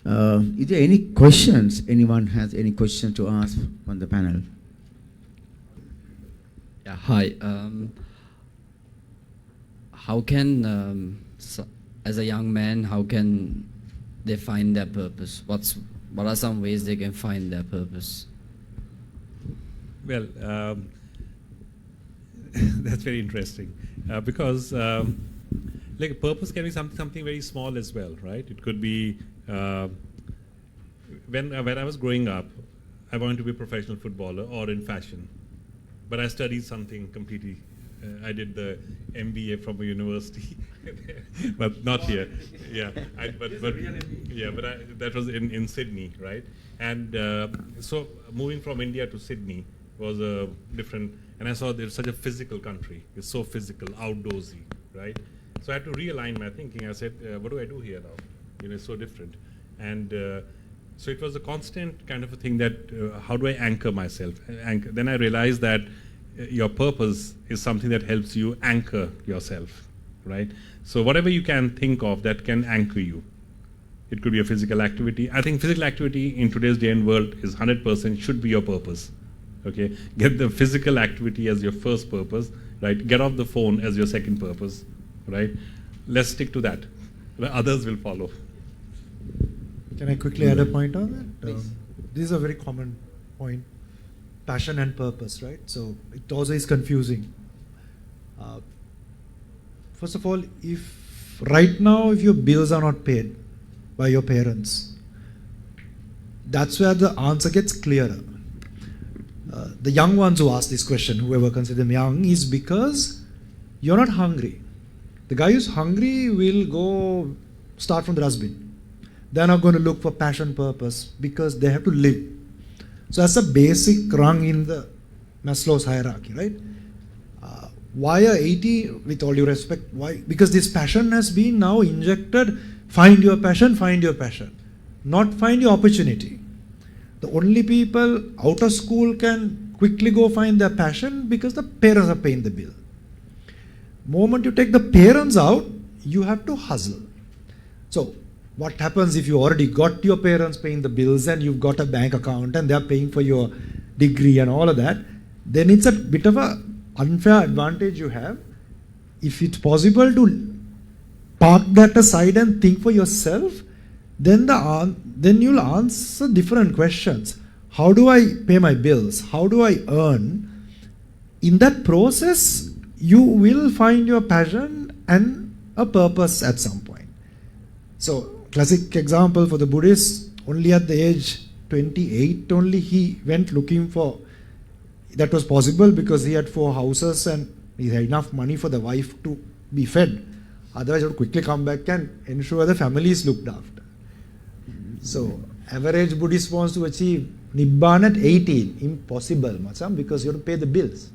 Is there any questions? Anyone has any question to ask on the panel? Yeah, hi. How can, as a young man, how can they find their purpose? What are some ways they can find their purpose? Well, that's very interesting because like a purpose can be something very small as well, right? It could be when I was growing up, I wanted to be a professional footballer or in fashion, but I studied something completely. I did the MBA from a university, but not here. Yeah, but that was in Sydney, right? And so moving from India to Sydney was a different. And I saw there's such a physical country. It's so physical, outdoorsy, right? So I had to realign my thinking. I said, what do I do here now? You know, it's so different. And so it was a constant kind of a thing that how do I anchor myself? Then I realized that your purpose is something that helps you anchor yourself, right? So whatever you can think of that can anchor you. It could be a physical activity. I think physical activity in today's day and world is 100% should be your purpose. Okay, get the physical activity as your first purpose, right? Get off the phone as your second purpose, right? Let's stick to that. The others will follow. Can I quickly add a point on that? This is a very common point. Passion and purpose, right? So it also is confusing. First of all, if right now if your bills are not paid by your parents, that's where the answer gets clearer. The young ones who ask this question, whoever considers them young, is because you're not hungry. The guy who's hungry will go start from the dustbin. They're not going to look for passion, purpose, because they have to live. So that's a basic rung in the Maslow's hierarchy, right? Why are 80, with all due respect, why? Because this passion has been now injected, find your passion, not find your opportunity. The only people out of school can quickly go find their passion because the parents are paying the bill. Moment you take the parents out, you have to hustle. So what happens if you already got your parents paying the bills and you've got a bank account and they're paying for your degree and all of that, then it's a bit of an unfair advantage you have. If it's possible to park that aside and think for yourself, then you'll answer different questions. How do I pay my bills? How do I earn? In that process, you will find your passion and a purpose at some point. So, classic example for the Buddhist, only at the age 28 only he went looking for, that was possible because he had 4 houses and he had enough money for the wife to be fed. Otherwise, he would quickly come back and ensure the family is looked after. So, average Buddhist wants to achieve Nibbana at 18. Impossible, Macam, because you have to pay the bills.